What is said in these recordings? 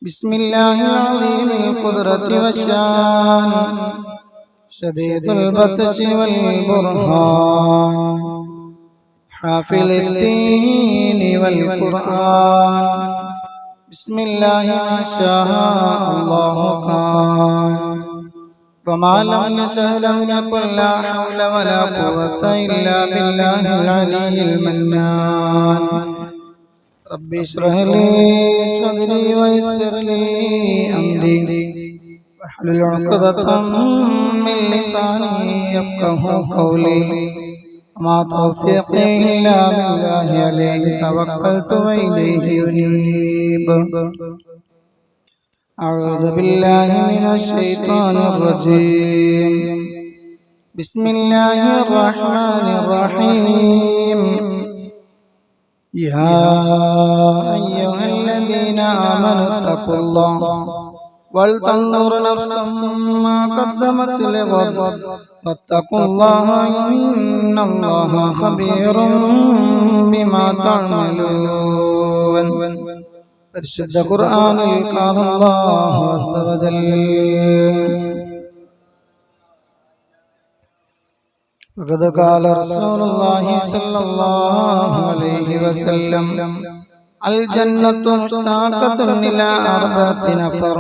بسم الله العظيم القدرة والشان شديد البطش والبرهان حافظ الدين والقرآن بسم الله ما شاء الله كان وما لم يشأ لم يكن لا حول ولا قوة إلا بالله العلي المنان رب اشرح لي صدري ويسر لي أمري واحلل عقدة من لساني يفقه قولي وما توفيقي إلا بالله عليه توكلت وإليه أنيب أعوذ بالله من الشيطان الرجيم بسم الله الرحمن الرحيم يا أيها الذين آمنوا اتقوا الله ولتنظر نفس ما قدمت لغد واتقوا الله إن الله خبير بما تعملون പരിശുദ്ധ ഖുർആനിൽ ഖാല അല്ലാഹു അസ്സ വജൽ وقد قال رسول الله صلى الله عليه وسلم الجنة مشتاقة إلى أربعة نفر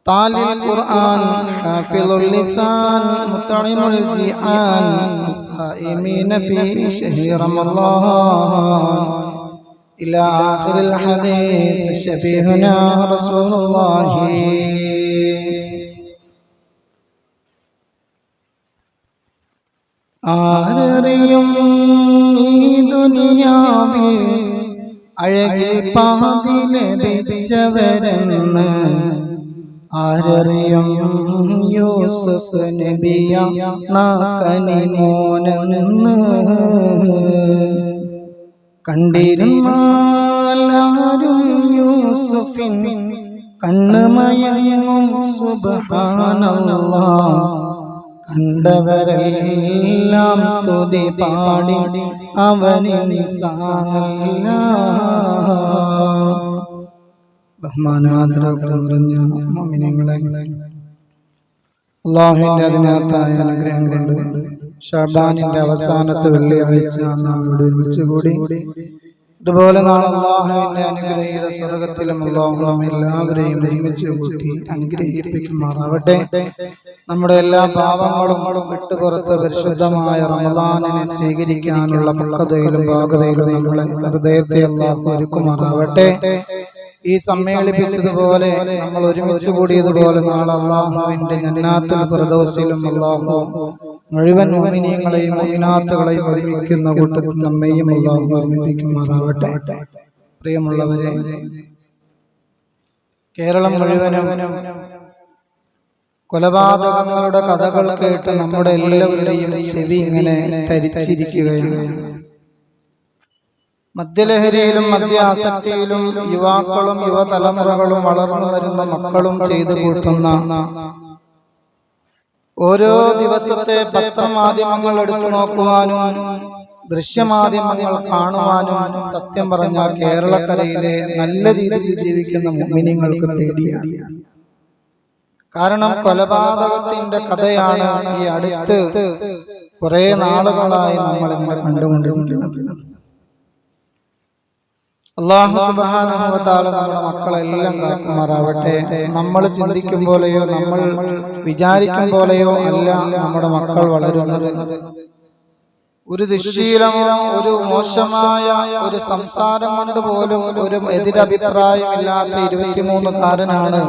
طالع القرآن حافظ اللسان مطعم الجيعان الصائمين في شهر رمضان إلى آخر الحديث شفيعنا رسول الله ആരറിയും ഈ ദുനിയാവിൽ അഴകിൽ പാതി ലഭിച്ചവരെന്ന് ആരറിയും യൂസുഫ് നബിയ കനിമോനെന്ന് കണ്ടിരുന്നാലും യൂസുഫിൻ കണ്ണുമയങ്ങും സുബ്ഹാനല്ലാഹ് കണ്ടവരെല്ലാം സ്തുതി പാടി അവനിൽ സാനല്ല ബഹുമാനാദരവുകൾ നിറഞ്ഞ മുഅ്മിനീങ്ങളെ, അല്ലാഹുവിന്റെ അതിനകത്തായ അനുഗ്രഹം കൊണ്ട് ശഅബാനിന്റെ അവസാനത്തെ വെള്ളിയാഴ്ച നാം ഇവിടെ ഒരുമിച്ച് കൂടി. ഇതുപോലെ നാളെ അല്ലാഹുവിന്റെ അനുഗ്രഹീത സ്വർഗ്ഗത്തിലും അല്ലാഹു നമ്മെ എല്ലാവരെയും ഒരുമിച്ച് കൂട്ടി അനുഗ്രഹിപ്പിക്കുമാറാവട്ടെ. നമ്മുടെ എല്ലാ പാപങ്ങളും വിട്ടുപുറത്ത് പരിശുദ്ധമായ റമളാനിനെ സ്വീകരിക്കാനുള്ള പക്വതയിലും പാകതയിലും നമ്മളെ ഹൃദയത്തെ അല്ലാഹു ഒരുക്കുമാറാവട്ടെ. ഈ സമ്മേളിപ്പിച്ചതുപോലെ നമ്മൾ ഒരുമിച്ച് കൂടിയതുപോലെ നാളെ അല്ലാഹുവിന്റെ ജന്നാത്തുൽ ഫിർദൗസിലും അല്ലാഹു മുഴുവൻ മുഅ്മിനീങ്ങളെയും മുഅ്മിനാത്തുകളെയും ഒരുമിക്കുന്ന കൂട്ടത്തിൽ നമ്മെയും അല്ലാഹു ഒരുമിപ്പിക്കുമാറാവട്ടെ. പ്രിയമുള്ളവരെ, കേരളം മുഴുവനും കൊലപാതകങ്ങളുടെ കഥകൾ കേട്ട് നമ്മുടെ എല്ലാവരുടെയും ചെവി ഇങ്ങനെ തരിച്ചിരിക്കുകയാണ്. മദ്യലഹരിയിലും മദ്യാസക്തിയിലും യുവാക്കളും യുവതലമുറകളും വളർന്നു വരുന്ന മക്കളും ചെയ്തു കൂട്ടുന്ന ഓരോ ദിവസത്തെ പത്രമാധ്യമങ്ങൾ എടുത്തു നോക്കുവാനും ദൃശ്യമാധ്യമങ്ങൾ കാണുവാനും സത്യം പറഞ്ഞാൽ കേരളക്കരയിലെ നല്ല രീതിയിൽ ജീവിക്കുന്ന മുഅ്മിനീങ്ങൾക്ക് പേടിയാണ്. കാരണം കൊലപാതകത്തിന്റെ കഥയാണ് ഈ അടുത്ത് കുറെ നാളുകളായി നമ്മൾ ഇങ്ങനെ കണ്ടുകൊണ്ടിരിക്കുന്നത്. അല്ലാഹു സുബ്ഹാനഹു വ തആല നമ്മുടെ മക്കളെല്ലാം കാക്കുമാറാവട്ടെ. നമ്മൾ ചിന്തിക്കും പോലെയോ നമ്മൾ വിചാരിക്കും പോലെയോ അല്ല നമ്മുടെ മക്കൾ വളരുന്നത്. ഒരു ദുശ്ശീലമോ ഒരു മോശമായ ഒരു സംസാരം കൊണ്ട് പോലും ഒരു എതിരഭിപ്രായമില്ലാത്ത 23കാരനാണ്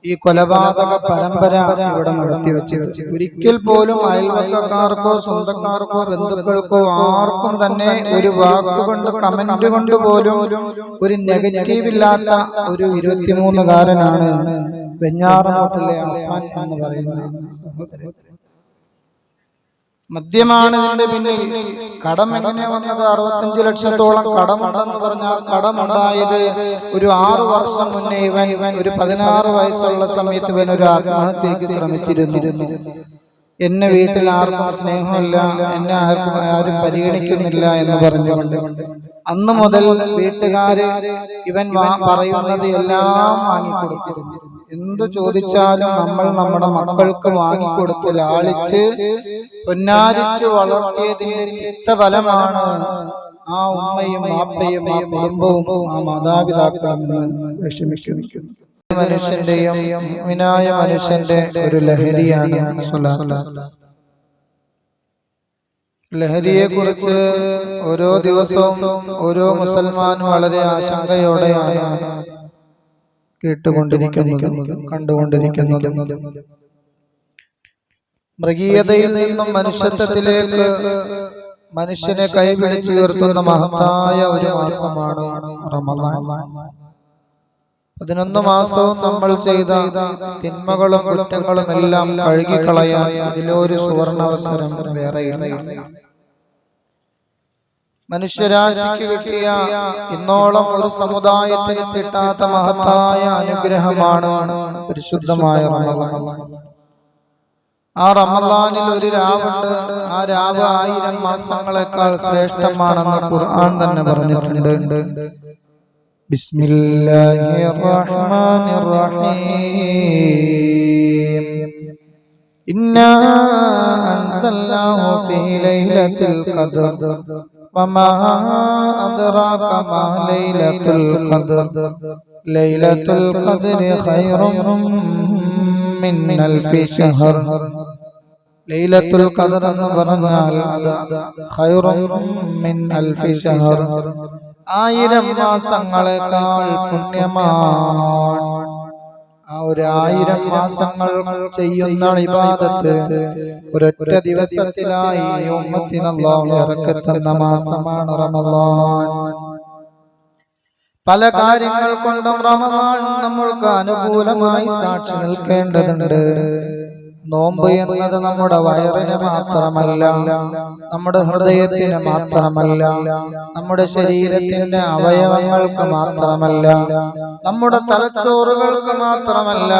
ഈ കൊലപാതക പരമ്പര ഇവിടെ നടത്തിവെച്ചത്. ഒരിക്കൽ പോലും അയൽവക്കക്കാർക്കോ സ്വന്തക്കാർക്കോ ബന്ധുക്കൾക്കോ ആർക്കും തന്നെ ഒരു വാക്കുകൊണ്ട് കമന്റ് കൊണ്ട് പോലും ഒരു നെഗറ്റീവ് ഇല്ലാത്ത ഒരു 23കാരനാണ് വെഞ്ഞാറമൂട്ടിലെ അഫ്ഫാൻ എന്ന് പറയുന്ന സഹോദരൻ. മദ്യമാണ് ഇതിന്റെ പിന്നിൽ. കടം എങ്ങനെ വന്നത്? 65 ലക്ഷത്തോളം കടമുണ്ടെന്ന് പറഞ്ഞാൽ കടമുണ്ടായത് ഒരു 6 വർഷം മുന്നേ ഇവൻ ഒരു 16 വയസ്സുള്ള സമയത്ത് ഇവൻ ഒരു ആത്മഹത്യക്ക് ശ്രമിച്ചിരുന്നു. എന്നെ വീട്ടിൽ ആർക്കും സ്നേഹമില്ല, എന്നെ ആരും പരിഗണിക്കുന്നില്ല എന്ന് പറഞ്ഞുകൊണ്ട് അന്ന് മുതൽ വീട്ടുകാര് ഇവൻ പറയുന്നത് എല്ലാം വാങ്ങിക്കൊടുത്തിരുന്നു. എന്തു ചോദിച്ചാലും നമ്മൾ നമ്മുടെ മക്കൾക്ക് വാങ്ങിക്കൊടുത്ത് ലാളിച്ച് പൊന്നാരിച്ച് വളർത്തിയതിന്റെ ചിത്തഫലമാണ് ആ ഉമ്മയും വാപ്പയും ആ കുടുംബവും ആ മാതാപിതാക്കളും വിഷമിക്കുന്നു. മനുഷ്യന്റെയും വിനായ മനുഷ്യന്റെ ഒരു ലഹരിയാണ് സ്വലാത്ത്. ലഹരിയെ കുറിച്ച് ഓരോ ദിവസവും ഓരോ മുസൽമാനും വളരെ ആശങ്കയോടെയാണ് കേട്ടുകൊണ്ടിരിക്കുന്നത്, കണ്ടുകൊണ്ടിരിക്കുന്നത്. മൃഗീയതയിൽ നിന്നും മനുഷ്യത്വത്തിലേക്ക് മനുഷ്യനെ കൈപിടിച്ചുയർത്തുന്ന മഹത്തായ ഒരു മാസമാണ് റമളാൻ. 11 മാസവും നമ്മൾ ചെയ്ത തിന്മകളും കുറ്റങ്ങളും എല്ലാം കഴുകിക്കളയാൻ അതിലൊരു സുവർണാവസരം വേറെയില്ല. മനുഷ്യരാശിക്ക് കിട്ടിയ ഇന്നോളം ഒരു സമുദായത്തിന് കിട്ടാത്ത മഹത്തായ അനുഗ്രഹമാണ് പരിശുദ്ധമായ റമളാൻ. ആ റമളാനിൽ ഒരു രാവുണ്ട്, ആ രാവ് 1000 മാസങ്ങളെക്കാൾ ശ്രേഷ്ഠമാണെന്ന് ഖുർആൻ തന്നെ പറഞ്ഞിട്ടുണ്ട്. ബിസ്മില്ലാഹിർ റഹ്മാനിർ റഹീം. ഇന്നാ അൻസൽനാഹു ഫീ ലൈലത്തിൽ ഖദ്ർ വമാ അദ്റാക മാ ലൈലത്തുൽ ഖദ്ർ ലൈലത്തുൽ ഖദ്രി ഖൈറും മിൻ അൽഫി ശഹർ. ലൈലത്തുൽ ഖദ്ർ എന്ന് പറഞ്ഞാൽ അത് ഖൈറും മിൻ അൽഫി ശഹർ, 1000 മാസങ്ങളെക്കാൾ പുണ്യമാണ്. ആ ഒരു 1000 മാസങ്ങൾ ചെയ്യുന്ന ഇബാദത്ത് ഒരൊറ്റ ദിവസത്തിലായി ഉമ്മത്തിന് അല്ലാഹു ബറക്കത്തുന്ന മാസമാണ് റമളാൻ. പല കാര്യങ്ങൾ കൊണ്ടും റമളാൻ നമ്മൾക്ക് അനുകൂലമായി സാക്ഷി നിൽക്കേണ്ടതുണ്ട്. നോമ്പ് എന്നത് നമ്മുടെ വയറിന് മാത്രമല്ല, നമ്മുടെ ഹൃദയത്തിന് മാത്രമല്ല, നമ്മുടെ ശരീരത്തിന്റെ അവയവങ്ങൾക്ക് മാത്രമല്ല, നമ്മുടെ തലച്ചോറുകൾക്ക് മാത്രമല്ല,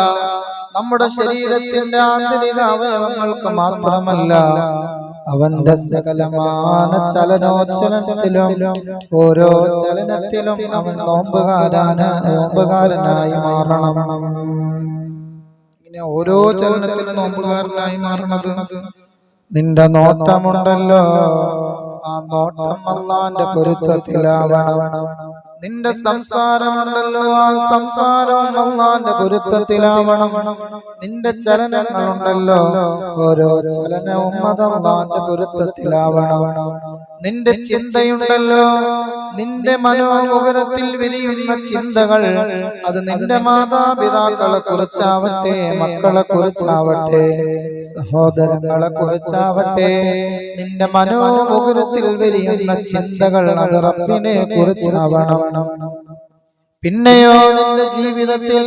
നമ്മുടെ ശരീരത്തിന്റെ ആന്തരിക അവയവങ്ങൾക്ക് മാത്രമല്ല, അവന്റെ സകലമാന ചലനോചലനത്തിലും ഓരോ ചലനത്തിലും അവൻ നോമ്പുകാരനായി മാറണം. ഓരോ ചലനത്തിലും നോമ്പുകാരനായി മാറണത് നിന്റെ നോട്ടമുണ്ടല്ലോ, ആ നോട്ടം അല്ലാഹുവിന്റെ പൊരുത്തത്തിലാവണം. നിന്റെ സംസാരമുണ്ടല്ലോ, ആ സംസാരവും അല്ലാഹുവിന്റെ പൊരുത്തത്തിലാവണം. നിന്റെ ചലനങ്ങളുണ്ടല്ലോ, ഓരോ ചലനവും അല്ലാഹുവിന്റെ പൊരുത്തത്തിലാവണം. നിന്റെ ചിന്തയുണ്ടല്ലോ, നിന്റെ മനോമുഖരത്തിൽ വിരിയുന്ന ചിന്തകൾ അത് നിന്റെ മാതാപിതാക്കളെ കുറിച്ചാവട്ടെ, മക്കളെ കുറിച്ചാവട്ടെ, സഹോദരങ്ങളെ കുറിച്ചാവട്ടെ, നിന്റെ മനോമുഖരത്തിൽ വിരിയുന്ന ചിന്തകൾ അത് റബ്ബിനെ കുറിച്ചാവണം. പിന്നെയോ നിന്റെ ജീവിതത്തിൽ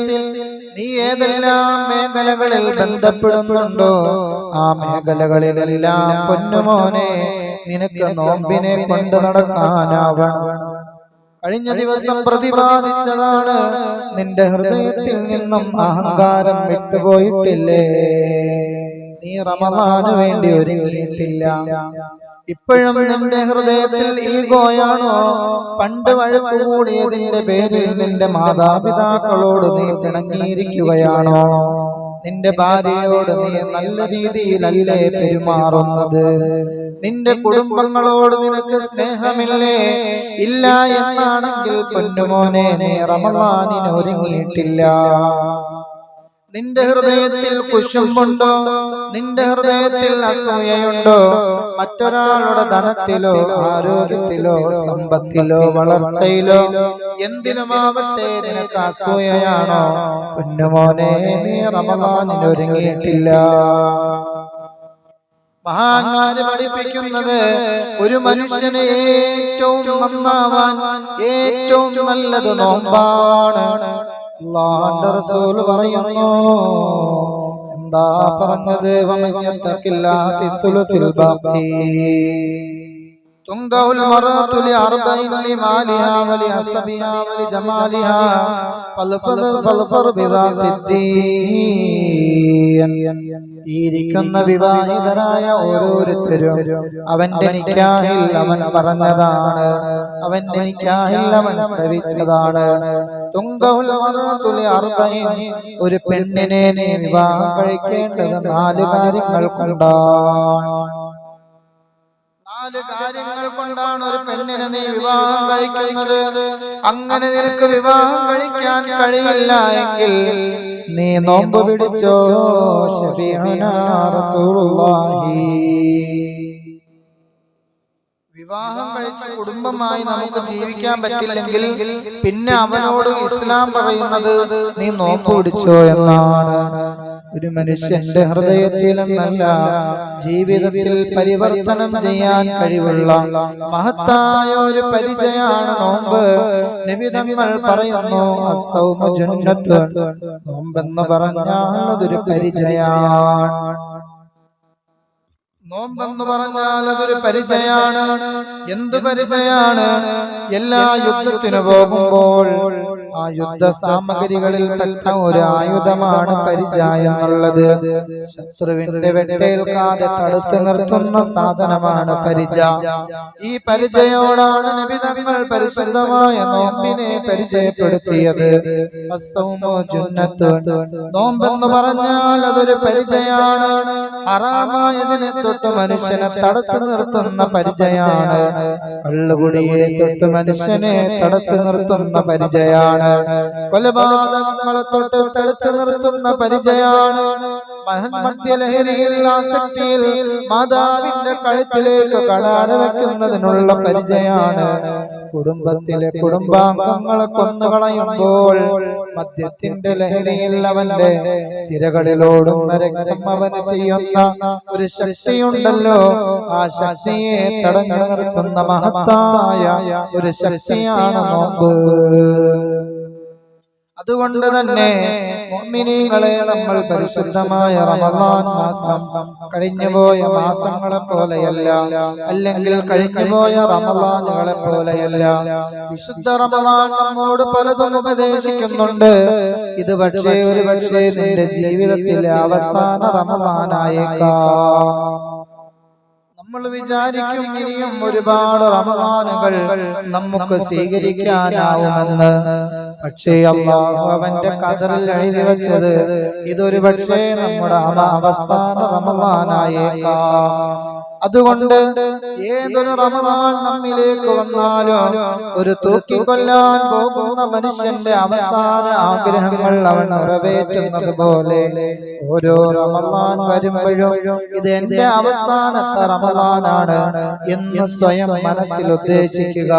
നീ ഏതെല്ലാം മേഖലകളിൽ ബന്ധപ്പെടുന്നുണ്ടോ ആ മേഖലകളിലെല്ലാം പൊന്നുമോനെ നിനക്ക് നോമ്പിനെ കൊണ്ട് നടക്കാനാവണം. കഴിഞ്ഞ ദിവസം പ്രതിപാദിച്ചതാണ്, നിന്റെ ഹൃദയത്തിൽ നിന്നും അഹങ്കാരം വിട്ടുപോയിട്ടില്ലേ? നീ റമളാന് വേണ്ടി ഒരുങ്ങിയിട്ടില്ല. ഇപ്പോഴും നിന്റെ ഹൃദയത്തിൽ ഈഗോയാണോ? പണ്ട് വഴക്ക് കൂടിയതിന്റെ പേരിൽ നിന്റെ മാതാപിതാക്കളോട് നീ പിണങ്ങിയിരിക്കുകയാണോ? നിന്റെ ഭാര്യയോട് നീ നല്ല രീതിയിലല്ലേ പെരുമാറുന്നത്? നിന്റെ കുടുംബങ്ങളോട് നിനക്ക് സ്നേഹമില്ലേ? ഇല്ല എന്നാണെങ്കിൽ പൊന്നുമോനെ നീ റമളാനിന് ഒരുങ്ങിയിട്ടില്ല. നിന്റെ ഹൃദയത്തിൽ കുശുമ്പുണ്ടോ? നിന്റെ ഹൃദയത്തിൽ അസൂയയുണ്ടോ? മറ്റൊരാളുടെ ധനത്തിലോ ആരോഗ്യത്തിലോ സമ്പത്തിലോ വളർച്ചയിലോ എന്തിനുമാവട്ടെ നിനക്ക് അസൂയയാണോ? പൊന്നുമോനെ നീ റമളാനിന് ഒരുങ്ങിയിട്ടില്ല. മഹാന്മാര് പഠിപ്പിക്കുന്നത് ഒരു മനുഷ്യന് ഏറ്റവും നന്നാവാൻ ഏറ്റവും നല്ലത് നോമ്പാണ്. അല്ലാഹുവിന്റെ റസൂൽ പറയുന്നു, എന്താ പറഞ്ഞത്? تنكح المرأة لأربع: لمالها ولحسبها ولجمالها فاظفر بذات الدين. ഇരിക്കുന്ന വിവാഹിതരായ ഓരോരുത്തരും അവന്റെ നിക്കാഹിൽ അവൻ പറഞ്ഞതാണ്, അവന്റെ നിക്കാഹിൽ അവൻ ശ്രവിച്ചതാണ്. തുങ്കഹുൽ മർഅതു ലിഅർബഇൻ, ഒരു പെണ്ണിനെ നീ വിവാഹം കഴിക്കേണ്ടത് 4 കാര്യങ്ങൾ കൊണ്ടാണ്. 4 കാര്യങ്ങൾ കൊണ്ടാണ് ഒരു പെണ്ണിനെ നീ വിവാഹം കഴിക്കുന്നത്. അങ്ങനെ നിനക്ക് വിവാഹം കഴിക്കാൻ കഴിയില്ല എങ്കിൽ നീ നോമ്പ് പിടിച്ചോ. ശഫീഉനാ റസൂലുള്ളാഹി. വിവാഹം കഴിച്ച് കുടുംബമായി നമുക്ക് ജീവിക്കാൻ പറ്റില്ലെങ്കിൽ പിന്നെ അവനോട് ഇസ്ലാം പറയുന്നത് നീ നോമ്പ് പിടിച്ചോ എന്നാണ്. ഒരു മനുഷ്യന്റെ ഹൃദയത്തിൽ എന്നല്ല ജീവിതത്തിൽ പരിവർത്തനം ചെയ്യാൻ കഴിവുള്ള മഹത്തായ ഒരു പരിചയമാണ് നോമ്പ്. നബി തങ്ങൾ പറയുന്നു, അസ്സൗമു ജന്നത്തുൻ, നോമ്പെന്ന് പറഞ്ഞാൽ അതൊരു പരിചയമാണ്. നോമ്പെന്ന് പറഞ്ഞാൽ അതൊരു പരിചയമാണ്. എന്ത് പരിചയമാണ്? എല്ലാ യുദ്ധത്തിനു പോകുമ്പോൾ ആ യുദ്ധ സാമഗ്രികളിൽ പെട്ട ഒരു ആയുധമാണ് പരിച എന്നുള്ളത്. ശത്രുവിന്റെ വെട്ടേൽക്കാതെ തടുത്തു നിർത്തുന്ന സാധനമാണ് പരിച. ഈ പരിചയോടാണ് നബി തങ്ങൾ പരിശുദ്ധമായ നോമ്പിനെ പരിചയപ്പെടുത്തിയത്. അസ്സൗമു ജന്നത്തുൻ, നോമ്പെന്ന് പറഞ്ഞാൽ അതൊരു പരിചയമാണ്. ഹറാമായതിനെ തൊട്ട് മനുഷ്യനെ തടുത്തു നിർത്തുന്ന പരിചയമാണ്. കള്ളുകുടിയെ തൊട്ട് മനുഷ്യനെ തടുത്തു നിർത്തുന്ന പരിചയമാണ്. കൊലപാതകങ്ങളെ തൊട്ട് തടുത്തു നിർത്തുന്ന പരിചയമാണ്. മദ്യലഹരിയിൽ ആസക്തിയിൽ മാതാവിന്റെ കഴുത്തിലേക്ക് കടാര വെക്കുന്നതിനുള്ള പരിചയമാണ്. കുടുംബത്തിലെ കുടുംബാംഗങ്ങളെ കൊന്നുകളയുമ്പോൾ മദ്യത്തിന്റെ ലഹരിയിൽ അവന്റെ സിരകളിലോടുന്ന രക്തം അവന് ചെയ്യുന്ന ഒരു ശക്തിയുണ്ടല്ലോ, ആ ശക്തിയെ തടഞ്ഞു നിർത്തുന്ന മഹത്തായ ഒരു ശക്തിയാണ് നോമ്പ്. അതുകൊണ്ട് തന്നെ മുഅ്മിനീങ്ങളെ, നമ്മൾ പരിശുദ്ധമായ റമളാൻ മാസം കഴിഞ്ഞുപോയ മാസങ്ങളെ പോലെയല്ല, അല്ലെങ്കിൽ കഴിഞ്ഞുപോയ റമളാനുകളെ പോലെയല്ല. വിശുദ്ധ റമളാൻ നമ്മോട് പലതും ഉപദേശിക്കുന്നുണ്ട്. ഇത് ഒരു പക്ഷേ നിന്റെ ജീവിതത്തിലെ അവസാന റമളാനായേക്കാം. നമ്മൾ വിചാരിക്കും ഇനിയും ഒരുപാട് റമളാനുകൾ നമുക്ക് സ്വീകരിക്കാനാവുമെന്ന്. പക്ഷേ അല്ലാഹു അവന്റെ ഖദറിൽ എഴുതി വെച്ചത് ഇതൊരു പക്ഷേ നമ്മുടെ അവസാന റമളാനായേക്കാം. അതുകൊണ്ട് ഏതൊരു റമളാൻ നമ്മിലേക്ക് വന്നാലും ഒരു തൂക്കിക്കൊല്ലാൻ പോകുന്ന മനുഷ്യന്റെ അവസാന ആഗ്രഹങ്ങൾ അവൻ നിറവേറ്റുന്നത് പോലെ ഓരോ റമളാൻ വരുമ്പോഴും ഇത് എന്റെ അവസാനത്തെ റമളാനാണ് എന്ന് സ്വയം മനസ്സിൽ ഉദ്ദേശിക്കുക.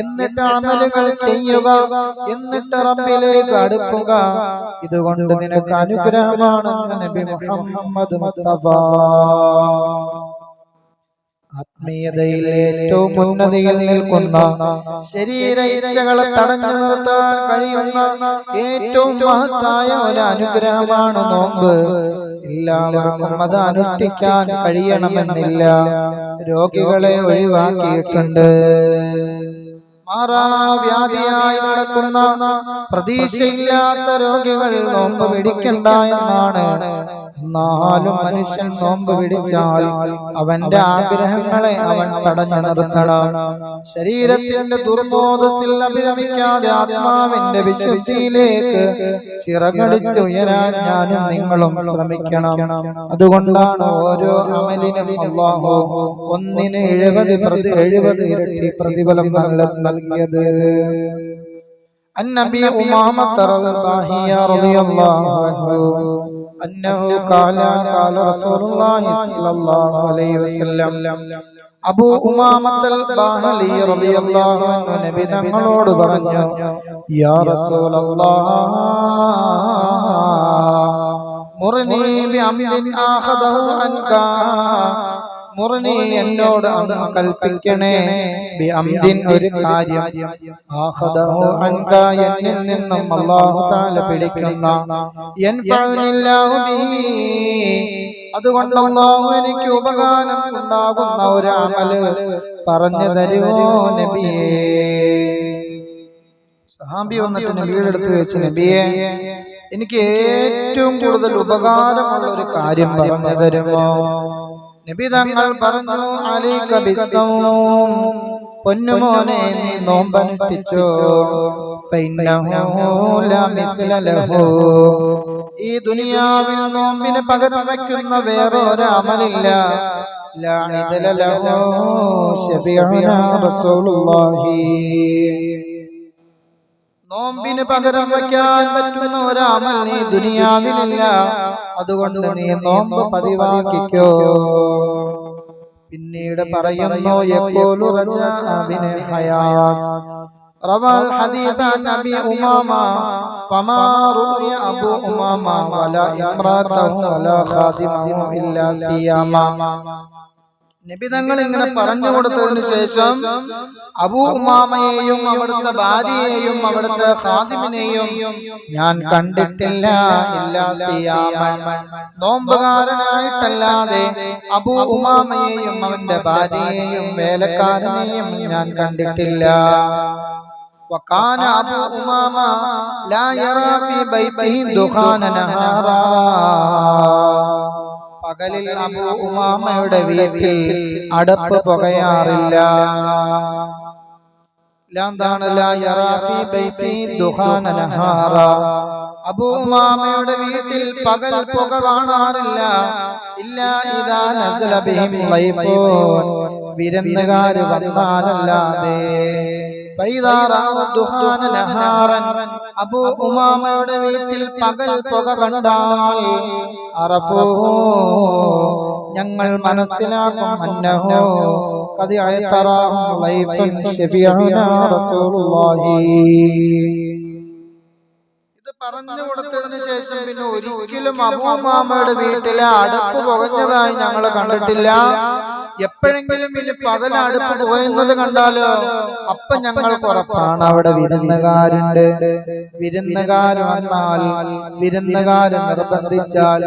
എന്നിട്ട് അമലുകൾ ചെയ്യുക, എന്നിട്ട് റബ്ബിലേക്ക് അടുക്കുക. ഇതുകൊണ്ട് നിനക്ക് അനുഗ്രഹമാണെന്ന് നബി മുഹമ്മദ് മുസ്തഫ. ആത്മീയതയിൽ ഏറ്റവും ഉന്നതിയിൽ നിൽക്കുന്ന, ശരീര ഇച്ഛകളെ തടഞ്ഞു നിർത്താൻ കഴിയുന്ന ഏറ്റവും മഹത്തായ ഒരു അനുഗ്രഹമാണ് നോമ്പ്. എല്ലാവർക്കും അത് അനുഷ്ഠിക്കാൻ കഴിയണമെന്നില്ല. രോഗികളെ ഒഴിവാക്കിയിട്ടുണ്ട്. മാറാവ്യാധിയായി നടക്കുന്ന പ്രതീക്ഷയില്ലാത്ത രോഗികൾ നോമ്പ് പിടിക്കണ്ട എന്നാണ്. എന്നാലും മനുഷ്യൻ നോമ്പ് പിടിച്ചാൽ അവന്റെ ആഗ്രഹങ്ങളെ അവൻ തടഞ്ഞു നിർത്തണം. ശരീരത്തിന്റെ ദുർബോധത്തിൽ അഭിരമിക്കാതെ ആത്മാവിന്റെ വിശുദ്ധിയിലേക്ക് ചിറകടിച്ച് ഉയരാൻ ഞാനും നിങ്ങളും ശ്രമിക്കണം. അതുകൊണ്ടാണ് ഓരോ അമലിനും അല്ലാഹു ഒന്നിന് 70 ഇരട്ടി പ്രതിഫലം നൽകിയത്. അന്നബി ഉമാമത റളിയല്ലാഹു അൻഹു അന്നഹു ഖാല റസൂലുള്ളാഹി സ്വല്ലല്ലാഹു അലൈഹി വസല്ലം. അബൂ ഉമാമത്തുൽ ബാഹിലി റളിയല്ലാഹു അൻഹു നബി തങ്ങളോട് പറഞ്ഞു, യാ റസൂലല്ലാഹ് മുർനി ബിഅംദിൻ ആഖദഹു അൻക, മുർനി എന്നോട് കൽപ്പിക്കണേ, ബിഅംദിൻ ഒരു കാര്യം, ആഖദഹു അൻക എന്നിൽ നിന്നും അല്ലാഹു തആല പിടിക്കുന്ന, യൻഫഉനില്ലാഹു ബിഹി അതുകൊണ്ട് അല്ലാഹു എനിക്ക് ഉപകാരം ഉണ്ടാകുന്ന ഒരു അമല് പറഞ്ഞു തരുമോ നബിയേ? സഹാബി വന്നിട്ട് നബിയുടെ അടുത്ത് വെച്ച്, നബിയെ, എനിക്ക് ഏറ്റവും കൂടുതൽ ഉപകാരമുള്ള ഒരു കാര്യം പറഞ്ഞു തരുമോ? നബി തങ്ങൾ പറഞ്ഞു, അലൈക ബിസ്സൗം, പൊന്നുമോനെ നീ നോമ്പനുഷ്ഠിച്ചോ. ഫഇന്നഹു ലാ മിസ്ല ലഹു, ഈ ദുനിയാവിൽ നോമ്പിന് പകരം വയ്ക്കുന്ന വേറൊരു അമലില്ല. ലാ ഇദല ലഹു ശഫീഉനാ റസൂലുള്ളാഹി, നോമ്പിന് പകരം വയ്ക്കാൻ പറ്റുന്ന ഒരു അമൽ നീ ദുനിയാവിലില്ല. അതുകൊണ്ട് നീ നോമ്പ് പതിവാക്കിക്കോ. പിന്നീട് പറയുന്നു, യഖൂലു റജാബിൻ ഹയാത്ത് റവൽ ഹദീഥ നബി ഉമാമ ഫമാ റുയ അബു ഉമാമ വലാ ഇംറാതഹു വലാ ഖാദിമഹു ഇല്ലാ സിയാമ. നബി തങ്ങൾ ഇങ്ങനെ പറഞ്ഞു കൊടുത്തതിനു ശേഷം അബൂ ഉമാമയെയും അവിടുത്തെ ഭാര്യയെയും അവിടുത്തെ ഖാദിമിനെയും ഞാൻ കണ്ടിട്ടില്ല, ഇല്ലാ സിയാമൻ, നോമ്പുകാരനായിട്ടല്ലാതെ അബൂ ഉമാമയെയും അവന്റെ ഭാര്യയെയും വേലക്കാരനെയും ഞാൻ കണ്ടിട്ടില്ല. വകാന അബൂ ഉമാമ ലാ യറാ ഫീ ബൈതിഹി ദുഖാന നഹാറാ, പകലിൽ അബൂ ഉമാമയുടെ വീട്ടിൽ അടപ്പ് പുകയാറില്ല. അബൂ ഉമാമയുടെ വീട്ടിൽ പകൽ പുക കാണാറില്ല. ഇല്ലാ ഇദാ നസല ബിഹിം ലൈഫൂൻ, വിരുന്നുകാർ വന്നാലല്ലാതെ. ഫൈദാ റഅ ദുഖാന നഹാറൻ, അബൂ ഉമാമയുടെ വീട്ടിൽ പകൽ പുക കണ്ടാൽ അറഫൂ, ഞങ്ങൾ മനസ്സിലാക്കും, അന്നഹു ഖദ് അയതറഹു ലൈഫൻ ശഫീഉനാ റസൂലുള്ളാഹി. ഇത് പറഞ്ഞു കൊടുത്തതിന് ശേഷം പിന്നെ ഒരിക്കലും അബൂ ഉമാമയുടെ വീട്ടിലെ അടുപ്പ് പുകഞ്ഞതായി ഞങ്ങൾ കണ്ടിട്ടില്ല. എപ്പോഴെങ്കിലും ഇനി പകൽ അടുപ്പ് പുകയുന്നത് കണ്ടാലോ അപ്പൊ ഞങ്ങൾ ഉറപ്പാണ് അവിടെ വിരുന്നുകാരുണ്ട്. വിരുന്നുകാർ വന്നാൽ, വിരുന്നുകാര് നിർബന്ധിച്ചാൽ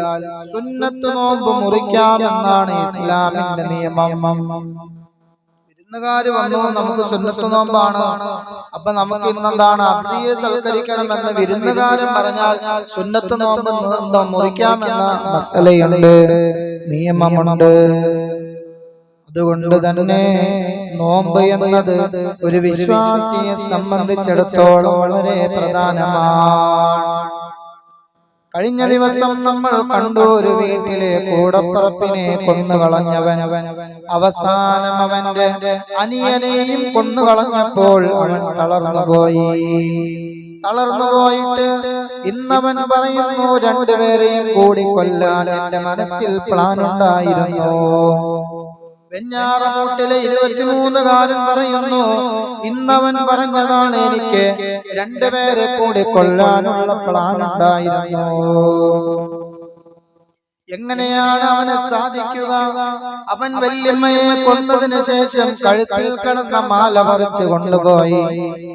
സുന്നത്ത് നോമ്പ് മുറിക്കാമെന്നാണ് ഇസ്ലാമിന്റെ നിയമം. വിരുന്നുകാര് വന്നു, നമുക്ക് സുന്നത്ത് നോമ്പാണ്, അപ്പൊ നമുക്ക് ഇന്നെന്താണ് അതിഥിയെ സൽക്കരിക്കണമെന്ന് വിരുന്നുകാരൻ പറഞ്ഞാൽ സുന്നത്ത് നോമ്പ് മുറിക്കാമെന്ന മസലയുണ്ട്, നിയമമുണ്ട്. അതുകൊണ്ട് തന്നെ നോമ്പ് എന്നത് ഒരു വിശ്വാസിയെ സംബന്ധിച്ചിടത്തോളം വളരെ പ്രധാനമാണ്. കഴിഞ്ഞ ദിവസം നമ്മൾ കണ്ടു, ഒരു വീട്ടിലെ കൂടപ്പറപ്പിനെ കൊന്നുകളഞ്ഞവൻ അവസാനം അവന്റെ അനിയനെയും കൊന്നുകളഞ്ഞപ്പോൾ അവൻ തളർന്നുപോയിട്ട് ഇന്നവൻ പറയുന്നു, രണ്ടുപേരെയും കൂടി കൊല്ലാൻ എന്റെ മനസ്സിൽ പ്ലാൻ ഉണ്ടായിരുന്നു. വെഞ്ഞാറമൂട്ടിലെ 23 പറയുന്നു, ഇന്നവൻ പറഞ്ഞതാണ്, എനിക്ക് രണ്ടുപേരെ കൂടി കൊല്ലാനുള്ള പ്ലാൻ ഉണ്ടായിരുന്നു. എങ്ങനെയാണ് അവന് സാധിക്കുക? അവൻ വല്യമ്മയെ കൊന്നതിന് ശേഷം കഴുത്തിൽ കിടന്ന മാല പറിച്ചു കൊണ്ടുപോയി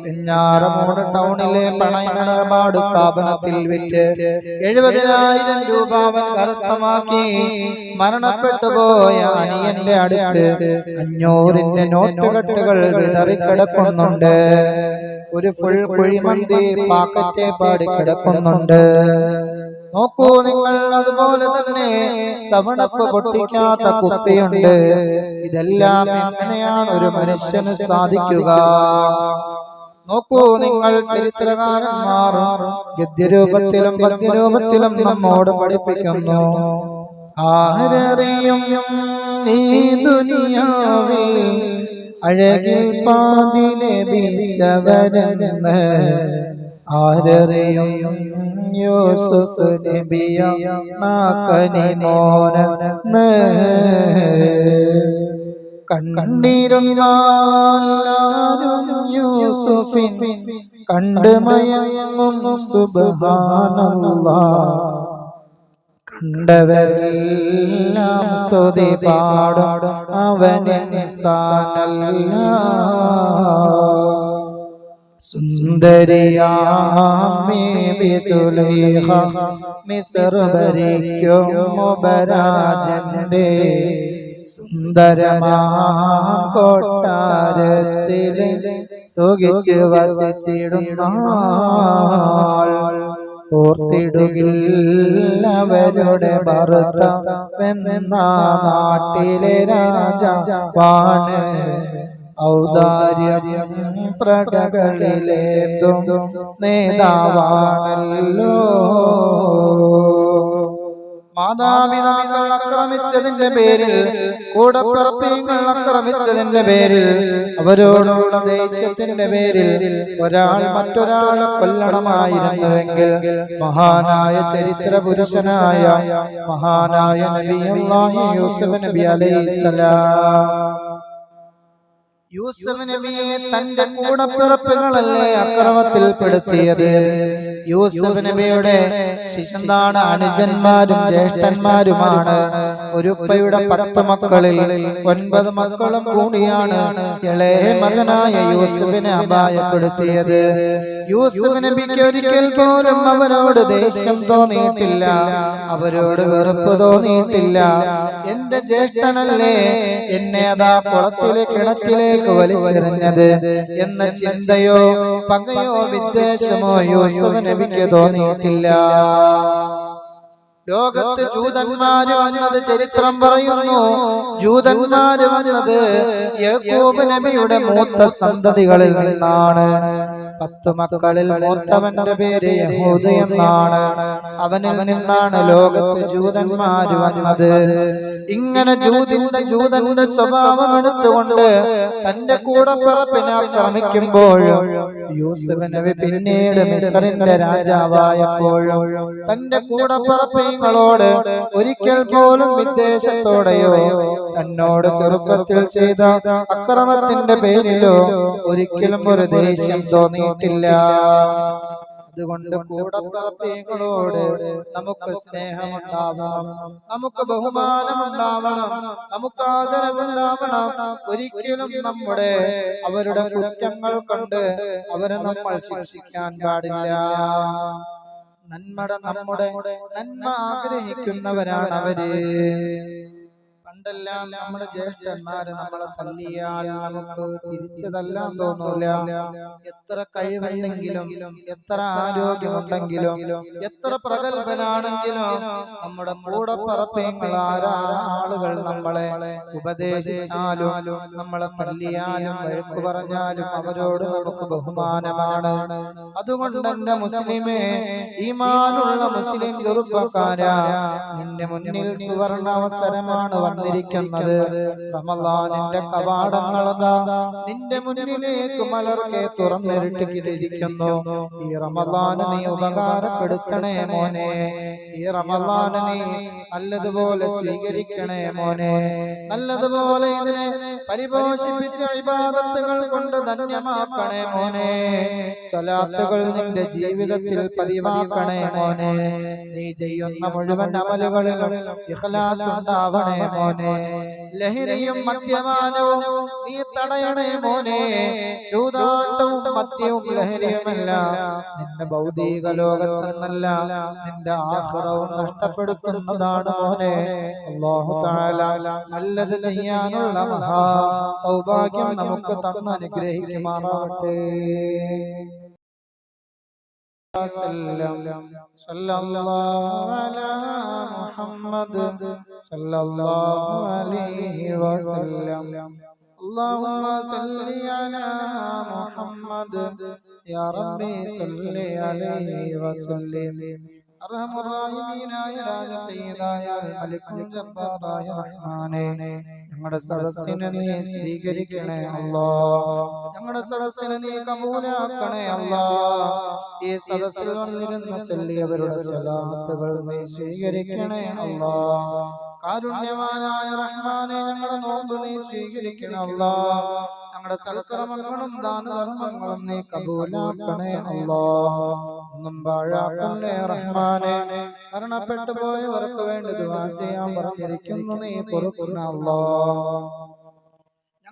വെഞ്ഞാറമൂട് ടൗണിലെ പണയമിടപാട് സ്ഥാപനത്തിൽ വിറ്റ് 70,000 രൂപ അവൻ കരസ്ഥമാക്കി. മരണപ്പെട്ടുപോയ അനിയന്റെ അടുത്ത് 500-ന്റെ നോട്ടുകെട്ടുകൾ വിതറിക്കിടക്കുന്നുണ്ട്. ഒരു ഫുൾ കുഴിമന്തി പാക്കറ്റ് പാടി കിടക്കുന്നുണ്ട്. നോക്കൂ നിങ്ങൾ, അതുപോലെ തന്നെ സവണപ്പ് പൊട്ടിക്കാത്ത കുപ്പിയുണ്ട്. ഇതെല്ലാം എങ്ങനെയാണ് ഒരു മനുഷ്യന് സാധിക്കുക? നോക്കൂ നിങ്ങൾ, ചരിത്രകാരന്മാർ ഗദ്യരൂപത്തിലും പദ്യരൂപത്തിലും നമ്മോട് പഠിപ്പിക്കുന്നു. ആരറിയും ഈ ദുനിയാവിൽ അഴകിൽ പാതി ലഭിച്ചവരെന്ന്, ആരറിയും യൂസുഫ് നബിയ നാക്കനിമോനെന്ന്. കണ്ടിരുന്നാലും യൂസുഫിൻ കണ്ട് മയങ്ങും സുബ്ഹാനല്ലാഹ്. കണ്ടവരെല്ലാം സ്തുതി പാടും അവനെ നിസാനല്ല. സുന്ദരിയാമേ സുലൈഖ മിസ്ർ ഭരിക്കും മുബരാജന്റെ സുന്ദരമാം കൊട്ടാരത്തിൽ സുഖിച്ച് വസിച്ചിടുന്നാൾ. ഓർത്തിടുകിൽ അവരുടെ ഭർത്താവെന്ന നാട്ടിലെ രാജാവാണ്. ഔദാര്യം പ്രജകളിലേതും നേതാവാണല്ലോ. മാതാപിതാക്കൾ ആക്രമിച്ചതിന്റെ പേരിൽ, കൂടപ്പിറപ്പികൾ ആക്രമിച്ചതിന്റെ പേരിൽ, അവരോടുള്ള ദേഷ്യത്തിന്റെ പേരിൽ ഒരാൾ മറ്റൊരാളെ കൊല്ലണമായിരുന്നുവെങ്കിൽ മഹാനായ ചരിത്ര പുരുഷനായ മഹാനായ നബിയുല്ലാഹി യൂസുഫ് നബി അലൈഹിസ്സലാം, യൂസുഫ് നബിയെ തന്റെ കൂടപ്പിറപ്പുകളല്ലേ അക്രമത്തിൽപ്പെടുത്തിയത്. യൂസുഫ് നബിയുടെ ശിശുന്താണ് അനുജന്മാരും ജ്യേഷ്ഠന്മാരുമാണ്. ഒരു ഉപ്പയുടെ 10 മക്കളിൽ 9 മക്കളും കൂടിയാണ് ഇളയ മകനായ യൂസുഫിനെ അപായപ്പെടുത്തിയത്. യൂസുഫ് നബിക്ക് ഒരിക്കൽ പോലും അവരോട് ദേഷ്യം തോന്നിയിട്ടില്ല, അവരോട് വെറുപ്പ് തോന്നിയിട്ടില്ല. എന്റെ ജ്യേഷ്ഠനല്ലേ എന്നെ അതാ കുളത്തിലെ കിണറ്റിലേക്ക് വലിച്ചെറിഞ്ഞത് എന്ന ചിന്തയോ പകയോ വിദ്വേഷമോ യൂസുഫ് നബിക്ക് തോന്നിയിട്ടില്ല. ലോകത്ത് ജൂതന്മാര് വന്നത് ചരിത്രം പറയുന്നു. ജൂതന്മാര് വന്നത് യാക്കൂബ് നബിയുടെ മൂത്ത സന്തതികളിൽ നിന്നാണ്. 10 മക്കളിൽ മൂത്തവന്റെ പേര് യഹൂദ എന്നാണ്. അവനിൽ നിന്നാണ് ലോകത്ത് ജൂതന്മാര് വന്നത്. ഇങ്ങനെ ജൂതന്റെ സ്വഭാവം എടുത്തുകൊണ്ട് തന്റെ കൂടപ്പിറപ്പിനെ ആക്രമിക്കുമ്പോഴും യൂസുഫ് നബി പിന്നീട് മിസ്റിന്റെ രാജാവായപ്പോഴും തന്റെ കൂടപ്പിറപ്പുകളോട് ഒരിക്കൽ പോലും വിദ്വേഷത്തോടെയോ തന്നോട് ചെറുപ്പത്തിൽ ചെയ്ത അക്രമത്തിന്റെ പേരിലോ ഒരിക്കലും ഒരു ദേഷ്യം തോന്നിയിട്ടില്ല. അതുകൊണ്ട് കൂടപ്പിറപ്പുകളോട് നമുക്ക് സ്നേഹമുണ്ടാവണം, നമുക്ക് ബഹുമാനമുണ്ടാവണം, നമുക്ക് ആദരവുണ്ടാവണം. ഒരിക്കലും അവരുടെ കുറ്റങ്ങൾ കൊണ്ട് അവരെ നമ്മൾ ശിക്ഷിക്കാൻ പാടില്ല. നമ്മുടെ നന്മ ആഗ്രഹിക്കുന്നവരാണ് അവര്. പണ്ടെല്ലാം നമ്മുടെ ജ്യേഷ്ഠന്മാര് നമ്മളെ തല്ലിയാൽ നമുക്ക് തിരിച്ചു തല്ലാൻ തോന്നൂല. എത്ര കഴിവുണ്ടെങ്കിലും, എത്ര ആരോഗ്യമുണ്ടെങ്കിലും, എത്ര പ്രഗത്ഭനാണെങ്കിലും നമ്മുടെ കൂടപ്പിറപ്പുകൾ ആളുകൾ നമ്മളെ ഉപദേശിച്ചാലും നമ്മളെ തല്ലിയാലും വഴക്കു പറഞ്ഞാലും അവരോട് നമുക്ക് ബഹുമാനമാണ്. അതുകൊണ്ട് എന്റെ മുസ്ലിമേ, ഈമാനുള്ള മുസ്ലിം ചെറുപ്പക്കാരാ, നിന്റെ മുന്നിൽ സുവർണ അവസരമാണ് വന്നിരിക്കുന്നത്. റമളാനിന്റെ കവാടങ്ങളതാ നിന്റെ മുന്നിലേക്ക് മലർക്കെ തുറന്നിട്ടിരിക്കുന്നു. ഈ റമളാന് നീ ഉപകാരപ്പെടുത്തണേ മോനെ, ഈ റമളാന് നീ നല്ലതുപോലെ സ്വീകരിക്കണേ മോനെ, നല്ലതുപോലെ ഇതിനെ പരിപോഷിപ്പിച്ച ഇബാദത്തുകൾ കൊണ്ട് ധന്യമാക്കണേ മോനെ, സ്വലാത്തുകൾ നിന്റെ ജീവിതത്തിൽ പതിവാക്കണേ മോനെ, നീ ചെയ്യുന്ന മുഴുവൻ അമലുകളിലും ഇഖ്ലാസ് ഉണ്ടാവണേ മോനെ, ലഹരിയും മദ്യപാനവും നീ തടയണേ മോനെ. ചൂതാട്ടവും മദ്യവും ലഹരിയുമല്ല നിന്റെ ഭൗതിക ലോകത്തെന്നല്ല നിന്റെ ആഖിറവും നഷ്ടപ്പെടുത്തുന്നതാണ് മോനെ. അല്ലാഹു തആല നല്ലത് ചെയ്യാനുള്ള മഹാ സൗഭാഗ്യം നമുക്ക് തന്ന് അനുഗ്രഹിക്കുമാറാവട്ടെ. സല്ലല്ലാഹു അലാ മുഹമ്മദ് സല്ലല്ലാഹു അലൈഹി വസല്ലം. اللهم صل على محمد يا ربي صل عليه وسلم. أرحم الراحمين يا سيداയ മലിക്കുൽ ജബ്ബാറായ റഹ്മാനേ, ഞങ്ങളുടെ സദസ്സിനെ നീ സ്വീകരിക്കണേ അല്ലാഹ്, ഞങ്ങളുടെ സദസ്സിനെ നീ കബൂലാക്കണേ അല്ലാഹ്. ഈ സദസ്സിൽ വന്നിരുന്ന ചൊല്ലിയവരുടെ സ്വലാത്തുകൾ നീ സ്വീകരിക്കണേ അല്ലാഹ്. കാരുണ്യവാനായ റഹ്മാനേ, ഞങ്ങളുടെ നോമ്പ് നീ സ്വീകരിക്കണേ അല്ലാഹ്. ഞങ്ങളുടെ സൽക്കർമ്മങ്ങളും ദാനധർമ്മങ്ങളും നീ കബൂലാക്കണേ അല്ലാഹ്. ഒന്നും പാഴാക്കല്ലേ റഹ്മാനേ. മരണപ്പെട്ടു പോയവർക്ക് വേണ്ടി ദുആ ചെയ്യാൻ പറഞ്ഞിരിക്കുന്നു, നീ പൊറുക്കണേ അല്ലാഹ്.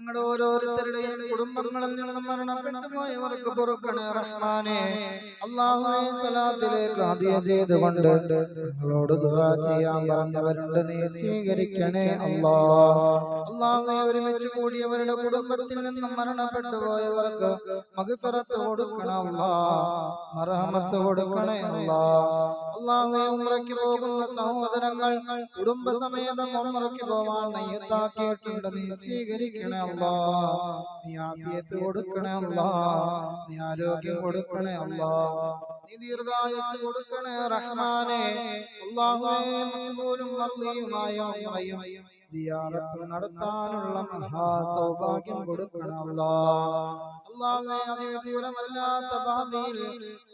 ഞങ്ങളുടെ ഓരോരുത്തരുടെയും കുടുംബങ്ങളിൽ നിന്നും മരണപ്പെട്ടു പോയവർക്ക് പൊറുക്കണേ റഹ്മാനെ. അല്ലാഹുവേ സ്വലാത്തിലേക്ക് ആദ്യ ചെയ്തുകൊണ്ട് ഞങ്ങളോട് ദുആ ചെയ്യാൻ പറഞ്ഞവരുണ്ട്, നീ സ്വീകരിക്കണേ അല്ലാഹ്. അല്ലാഹുവേ ഒരുമിച്ച് കൂടിയവരുടെ കുടുംബത്തിൽ നിന്നും മരണപ്പെട്ടു പോയവർക്ക് മഗ്ഫിറത്ത് കൊടുക്കണേ അല്ലാഹ്, മർഹമത്ത് കൊടുക്കണേ അല്ലാഹ്. അല്ലാഹുവേ ഉംറയ്ക്ക് പോകുന്ന സഹോദരങ്ങൾ കുടുംബസമേതം ഉംറയ്ക്ക് പോവാൻ നിയ്യത്താക്കിയിട്ടുണ്ട്, നീ സ്വീകരിക്കണേ അല്ലാഹ്. നീ ആഫിയത്ത് കൊടുക്കണേ അല്ലാഹ്, നീ ആരോഗ്യം കൊടുക്കണേ അല്ലാഹ്, നീ ദീർഘായുസ്സ് കൊടുക്കണേ റഹ്മാനെ. അല്ലാഹുവേ മഖ്ബൂലും മർദിയുമായ ഉംറയും സിയാറത്തും നടത്താനുള്ള മഹാസൗഭാഗ്യം കൊടുക്കണേ അല്ലാഹ്. അല്ലാഹുവേ അതിദൂരമല്ലാത്ത ഭാവിയിൽ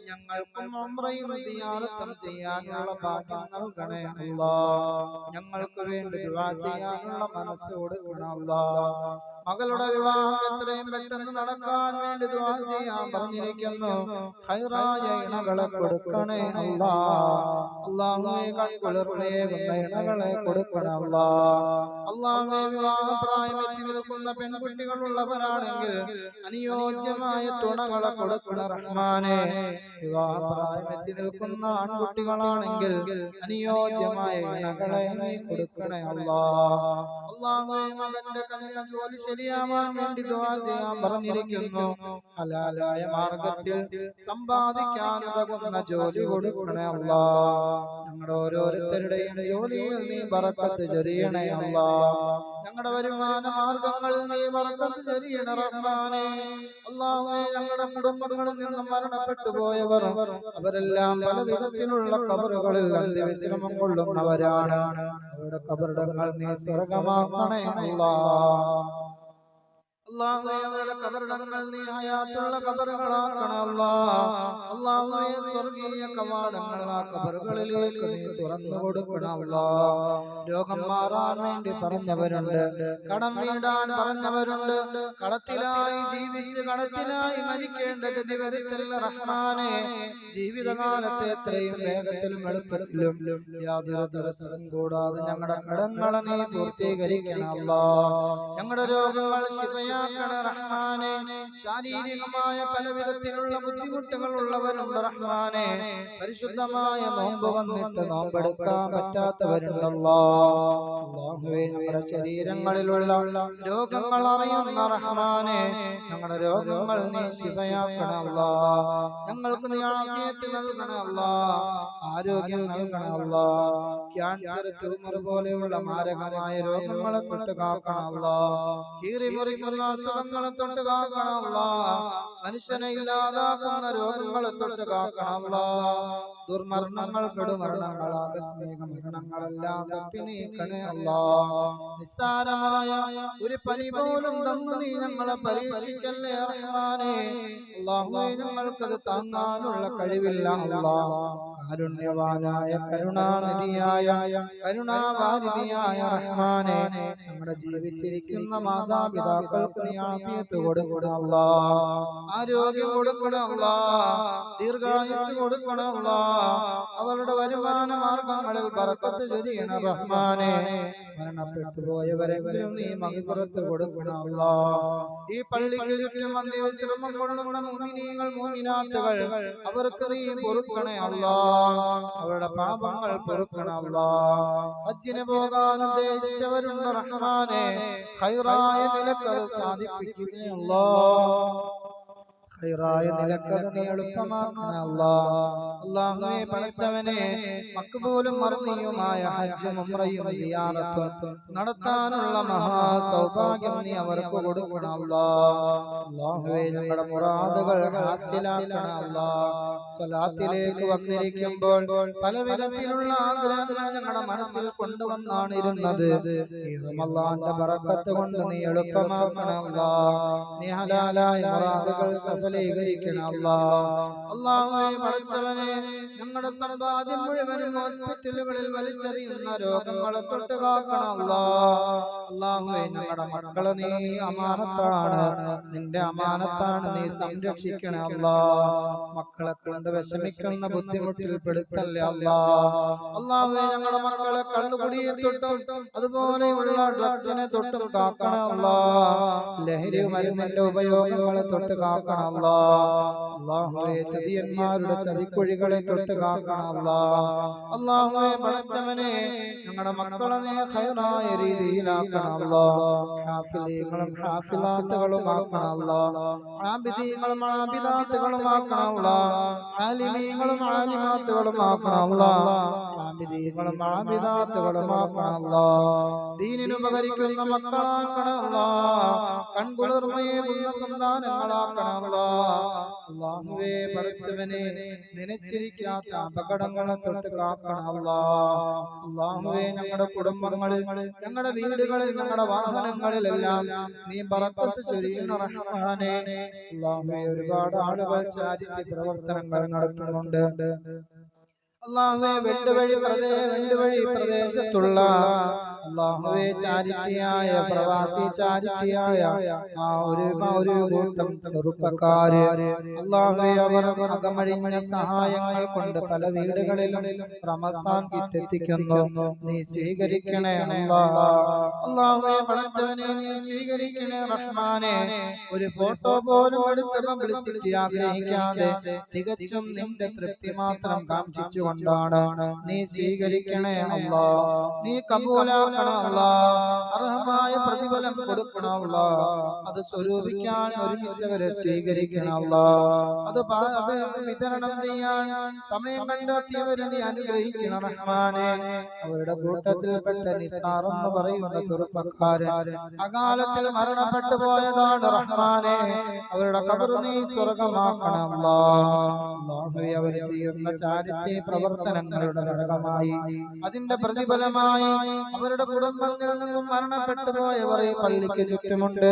ഞങ്ങൾക്കും ഉംറയും സിയാറത്തും ചെയ്യാനുള്ള ഭാഗ്യം നൽകണേ അല്ലാഹ്. ഞങ്ങൾക്ക് വേണ്ടി ദുആ ചെയ്യാനുള്ള മനസ്സ് കൊടുക്കണേ അല്ലാഹ്. മകളുടെ വിവാഹം എത്രയും പെട്ടെന്ന് നടക്കാൻ വേണ്ടി ദുആ ചെയ്യാൻ പറഞ്ഞിരിക്കുന്നു. ഖൈറായ ഇണകളെ കൊടുക്കണേ അല്ലാഹ്. അല്ലാഹുവേ കൺകുളിർമയേകുന്ന ഇണകളെ കൊടുക്കണേ അല്ലാഹ്. അല്ലാഹുവേ വിവാഹപ്രായമെത്തി നിൽക്കുന്ന പെൺകുട്ടികളുള്ളവരാണെങ്കിൽ അനുയോജ്യമായ തുണകളെ കൊടുക്കണേ റഹ്മാനെ. വിവാഹപ്രായമെത്തി നിൽക്കുന്ന ആൺകുട്ടികളാണെങ്കിൽ അനുയോജ്യമായ ഇണകളെ നീ കൊടുക്കണേ അല്ലാഹ്. അല്ലാഹുവേ മകന്റെ കല്യാണ ജോലി ശരിയാവാൻ വേണ്ടി ദുആ ചെയ്യാൻ പറഞ്ഞിരിക്കുന്നു. ഹലാലായ മാർഗത്തിൽ സമ്പാദിക്കാൻ ഉതകുന്ന ജോലി കൊടുക്കണേ അല്ലാഹ്. ഞങ്ങളുടെ ഓരോരുത്തരുടെയും ജോലിയിൽ നീ ബറക്കത്ത് ചൊരിയണേ അല്ലാഹ്. ഞങ്ങളുടെ വരുമാന മാർഗങ്ങളിൽ നീ ബറക്കത്ത് ചൊരിയണേ റഹ്മാനെ. അല്ലാഹുവേ ഞങ്ങളുടെ കുടുംബങ്ങളിൽ നിന്നും മരണപ്പെട്ടു പോയവർ അവരെല്ലാം പല വിധത്തിലുള്ള ഖബറുകളിൽ അന്ത്യവിശ്രമം കൊള്ളുന്നവരാണ്. അവരുടെ ഖബറിടങ്ങൾ നീ സ്വർഗ്ഗമാക്കണേ അല്ലാഹ്. അല്ലാഹുവേ അവരുടെ ഖബറിടങ്ങൾ നീ ഹയാത്തുള്ള ഖബറുകളാക്കണേ അല്ലാഹ്. അല്ലാഹുവേ സ്വർഗ്ഗീയ കവാടങ്ങൾ ആ ഖബറുകളിലേക്ക് നീ തുറന്നു കൊടുക്കണേ അല്ലാഹ്. രോഗം മാറാൻ വേണ്ടി പറഞ്ഞവരുണ്ട്, കടം വീടാൻ പറഞ്ഞവരുണ്ട്, കടത്തിലായി ജീവിച്ച് കടത്തിലായി മരിക്കേണ്ട ഗതി വരുത്തല്ല റഹ്മാനെ. ജീവിതകാലത്തെ എത്രയും വേഗത്തിലും എളുപ്പത്തിലും യാതൊരു തടസ്സവും കൂടാതെ ഞങ്ങളുടെ കടങ്ങളെ നീ പൂർത്തീകരിക്കണേ അല്ലാഹ്. ഞങ്ങളുടെ രോഗങ്ങൾ ശിഫയാക്കണേ റഹ്മാനെ. ശാരീരികമായ പല വിധത്തിലുള്ള ബുദ്ധിമുട്ടുകൾ ഉള്ളവരുണ്ട് റഹ്മാനെ. പരിശുദ്ധമായ നോമ്പ് വന്നിട്ട് നോമ്പെടുക്കാൻ പറ്റാത്തവരുണ്ടല്ലോ. അല്ലാഹുവേ ഞങ്ങളുടെ ശരീരങ്ങളിലുള്ള രോഗങ്ങൾ അറിയുന്ന റഹ്മാനെ. ഞങ്ങളുടെ രോഗങ്ങൾ നീ ശിഫയാക്കണേ അല്ലാഹ്. ഞങ്ങൾക്ക് നീ ആഫിയത്ത് നൽകണേ അല്ലാഹ്, ആരോഗ്യം നൽകണേ അല്ലാഹ്. ക്യാൻസർ, ട്യൂമർ പോലെയുള്ള മാരകമായ രോഗങ്ങളെ തൊട്ട് കാക്കണം അല്ലാഹ്. കീറി മുറിക്കുന്ന അസുഖങ്ങളെ തൊട്ട് കാക്കണം അല്ലാഹ്. മനുഷ്യനെ ഇല്ലാതാക്കുന്ന രോഗങ്ങളെ തൊട്ട് കാക്കണം അല്ലാഹ്. ദുർമരണങ്ങൾ, പെടുമരണങ്ങൾ, ആകസ്മിക മരണങ്ങളെല്ലാം തട്ടി നീക്കണേ അല്ലാഹ്. നിസ്സാരമായ ഒരു പനി പോലും തന്നു നീ ഞങ്ങളെ പരീക്ഷിക്കല്ലേ റഹ്മാനെ. അല്ലാഹുവേ ഞങ്ങൾക്കത് താങ്ങാനുള്ള കഴിവില്ല അല്ലാഹ്. കാരുണ്യവാനായ കരുണാനിധിയായ കരുണാവാരിധിയായ റഹ്മാനെ. നമ്മുടെ ജീവിച്ചിരിക്കുന്ന മാതാപിതാക്കൾക്ക് നീ ആഫിയത്ത് കൊടുക്കണം അല്ലാഹ്, ആരോഗ്യം കൊടുക്കണം അല്ലാഹ്, ദീർഘായുസ്സ് കൊടുക്കണം അല്ലാഹ്. അവരുടെ വരുമാന മാർഗങ്ങളിൽ ബറക്കത്ത് ചൊരിയണം റഹ്മാനെ. മരണപ്പെട്ടു പോയവരെങ്കിലും നീ മഗ്ഫിറത്ത് കൊടുക്കണം അല്ലാഹ്. ഈ പള്ളിക്ക് ചുറ്റും അന്ത്യവിശ്രമം കൊള്ളുന്ന മുഅ്മിനീങ്ങൾ, മുഅ്മിനാത്തുകൾ അവർക്ക് നീ പൊറുക്കണേ അല്ലാഹ്. അവരുടെ പാപങ്ങൾ പൊറുക്കണേ അല്ലാഹ്. ഹജ്ജിന് പോകാൻ ഉദ്ദേശിച്ചവരുണ്ട് റഹ്മാനെ. ഖൈറായ നിലക്കത് സാധിപ്പിക്കണേ അല്ലാഹ്. ഖൈറായ നിലക്കത് നീ എളുപ്പമാക്കണേ അല്ലാഹ്. അല്ലാഹുവേ പടച്ചവനെ, മഖ്ബൂലും മർദിയുമായ ഹജ്ജും ഉംറയും സിയാറത്തും നടത്താനുള്ള മഹാസൗഭാഗ്യം നീ അവർക്ക് കൊടുക്കണം അല്ലാഹ്. അല്ലാഹുവേ ഞങ്ങളുടെ മുറാദുകൾ ഹാസിലാക്കണേ അല്ലാഹ്. സ്വലാത്തിലേക്ക് വന്നിരിക്കുമ്പോൾ പല വിധത്തിലുള്ള ആഗ്രഹങ്ങൾ ഞങ്ങളുടെ മനസ്സിൽ കൊണ്ടുവന്നാണ് ഇരുന്നത്. ഈ റമളാന്റെ ബറക്കത്ത് കൊണ്ട് നീ എളുപ്പമാക്കണേ അല്ലാഹ്. നീ ഹലാലായ മുറാദുകൾ സഫലീകരിക്കണം അല്ലാഹുവേ പടച്ചവനെ ഞങ്ങളുടെ സമ്പാദ്യം മുഴുവനും ഹോസ്പിറ്റലുകളിൽ വലിച്ചെറിയുന്ന രോഗങ്ങളെ തൊട്ട് കാക്കണം അല്ലാഹുവേ ഞങ്ങളുടെ മക്കളെ നീ അമാനത്താണ്, നിന്റെ അമാനത്താണ്, നീ സംരക്ഷിക്കണം മക്കളെ കൊണ്ട് വിഷമിക്കുന്ന ബുദ്ധിമുട്ടിൽ പെടുത്തല്ലേ അല്ലാഹുവേ ഞങ്ങളുടെ മക്കളെ കള്ളുകുടിയെ തൊട്ടും അതുപോലെയുള്ള ഡ്രഗ്സിനെ തൊട്ടും കാക്കണം ലഹരി മരുന്നിന്റെ ഉപയോഗങ്ങളെ തൊട്ട് കാക്കണം അല്ലാഹുവേ ചതിയന്മാരുടെ ചതിക്കുഴികളെ തൊട്ട് കാക്കണം അല്ലാഹുവേ പടച്ചവനെ ഞങ്ങളുടെ മക്കളെ നീ ഖൈറായ രീതിയിലാക്കണം ഹാഫിളീങ്ങളും ഹാഫിളാത്തുകളും ആക്കണം ആബിദീങ്ങളും ആബിദാത്തുകളും ആക്കണം ആലിമീങ്ങളും ആലിമാത്തുകളും ആക്കണം ആബിദീങ്ങളും ആബിദാത്തുകളും ആക്കണം ദീനിന് ഉപകരിക്കുന്ന മക്കളാക്കണം കൺകുളിർമയേകുന്ന സന്താനങ്ങളാക്കണം അല്ലാഹുവേ പടച്ചവനെ നനച്ചിരിക്കാത്ത അപകടങ്ങളെ തൊട്ട് കാക്കണം അല്ലാഹുവേ ഞങ്ങളുടെ കുടുംബങ്ങളിൽ, ഞങ്ങളുടെ വീടുകളിൽ, ഞങ്ങളുടെ വാഹനങ്ങളിലെല്ലാം നീ ബറക്കത്ത് ചൊരിയുന്ന റഹ്മാനേ. അല്ലാഹുവേ ഒരുപാട് ആളുകൾ ചാരിറ്റി പ്രവർത്തനങ്ങൾ നടത്തുന്നുണ്ട് അല്ലാഹുവേ വെണ്ടുവഴി പ്രദേശത്തുള്ള അല്ലാഹുവേ ചാരിറ്റിയായ പ്രവാസി ചാരിറ്റിയായ ആ ഒരു കൂട്ടം ചെറുപ്പക്കാര് അല്ലാഹുവേ അവർ അകമഴിഞ്ഞ സഹായങ്ങൾ കൊണ്ട് പല വീടുകളിലും റമസാൻ എത്തിക്കുന്നു. നീ സ്വീകരിക്കണേ അല്ലാഹുവേ പടച്ചവനെ നീ സ്വീകരിക്കണേ റഹ്മാനെ. ഒരു ഫോട്ടോ പോലും എടുത്ത് പബ്ലിസിറ്റി ആഗ്രഹിക്കാതെ തികച്ചും നിന്റെ തൃപ്തി മാത്രം കാംക്ഷിച്ചു കൊണ്ടാണ് നീ സ്വീകരിക്കണേ അല്ലാഹ്. നീ കബൂലാക്കണം അല്ലാഹ്. അർഹമായ പ്രതിഫലം കൊടുക്കണം അല്ലാഹ്. അത് സ്വരൂപിക്കാൻ ഒരുമിച്ചവരെ സ്വീകരിക്കണം അല്ലാഹ്. അത് വിതരണം ചെയ്യാൻ സമയം കണ്ടെത്തിയവരെ നീ അനുഗ്രഹിക്കണം റഹ്മാനെ. അവരുടെ കൂട്ടത്തിൽപ്പെട്ട നിസാർ എന്ന് പറയുന്ന ചെറുപ്പക്കാരൻ അകാലത്തിൽ മരണപ്പെട്ടു പോയതാണ് റഹ്മാനെ. അവരുടെ ഖബർ നീ സ്വർഗമാക്കണം അല്ലാഹ്. അവർ ചെയ്യുന്ന ചാരിറ്റി പ്രവർത്തനങ്ങളുടെ ഫലമായി അതിന്റെ പ്രതിഫലമായി അവരുടെ കുടുംബങ്ങളിൽ നിന്നും മരണപ്പെട്ടു പോയവർ ഈ പള്ളിക്ക് ചുറ്റുമുണ്ട്.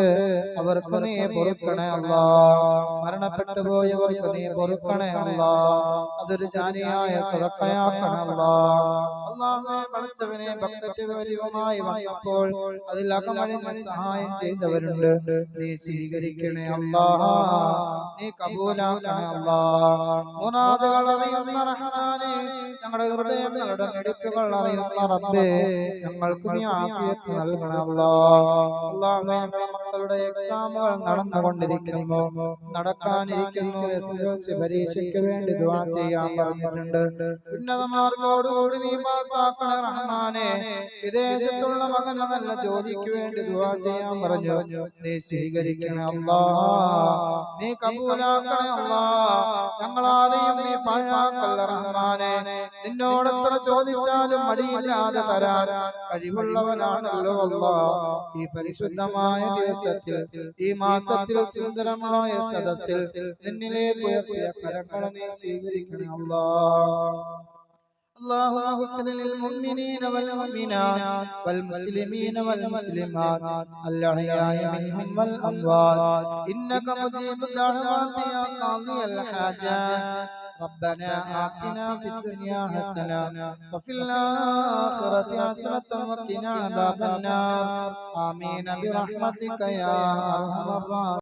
അവർക്ക് നീ പൊറുക്കണേ അല്ലാഹ്. മരണപ്പെട്ടു പോയവർക്ക് നീ പൊറുക്കണേ അല്ലാഹ്. അതൊരു ജാരിയായ സദഖയാക്കണം അല്ലാഹ്. അല്ലാഹുവേ പടച്ചവനെ ബക്കറ്റ് വലിയവുമായി വന്നപ്പോൾ അതിൽ അകമഴിഞ്ഞ സഹായം ചെയ്തവരുണ്ട്. നീ സ്വീകരിക്കണേ അല്ലാഹ്. നീ കബൂലാക്കണേ അല്ലാഹ്. മുറാദുകൾ അറിയുന്ന റഹ്മാനേ, ഞങ്ങളുടെ ഹൃദയങ്ങളുടെ മിടിപ്പുകൾ അറിയുന്ന റബ്ബേ, ഞങ്ങൾക്ക് നീ ആഫിയത്ത് നൽകണം അല്ലാഹ്. അല്ലാഹുവേ ഞങ്ങളുടെ മക്കളുടെ എക്സാമുകൾ നടന്നുകൊണ്ടിരിക്കുന്നു, നടക്കാനിരിക്കുന്നു. എസ്എസ്എൽസി പരീക്ഷയ്ക്ക് വേണ്ടി ദുആ ചെയ്യാൻ പറഞ്ഞിട്ടുണ്ട്. ഉന്നത മാർക്കോടുകൂടി നീ പാസ്സാക്കണേ റഹ്മാനെ. വിദേശത്തുള്ള മകന് നല്ല ജോലിക്ക് വേണ്ടി ദുആ ചെയ്യാൻ പറഞ്ഞു. നീ സ്വീകരിക്കണേ അല്ലാഹ്. നീ കബൂലാക്കണേ അല്ലാഹ്. ഞങ്ങളാരെയും നീ പാഴാക്കല്ല റഹ്മാനെ. നിന്നോട് എത്ര ചോദിച്ചാലും മടിയില്ലാതെ തരാൻ കഴിവുള്ളവനാണല്ലോ അല്ലാഹ്. ഈ പരിശുദ്ധമായ ദിവസത്തിൽ, ഈ മാസത്തിൽ, സുന്ദരമായ സദസ്സിൽ നിന്നിലേക്ക് ഉയർത്തിയ കരങ്ങളെ നീ സ്വീകരിക്കണം അല്ലാഹ്. اللهم اغفر للمؤمنين والمؤمنات والمسلمين والمسلمات الأحياء منهم والأموات إنك مجيب الدعوات يا قاضي الحاجات. ربنا آتنا في الدنيا حسنة وفي الآخرة حسنة وقنا عذاب النار. آمين برحمتك يا أرحم الراحمين.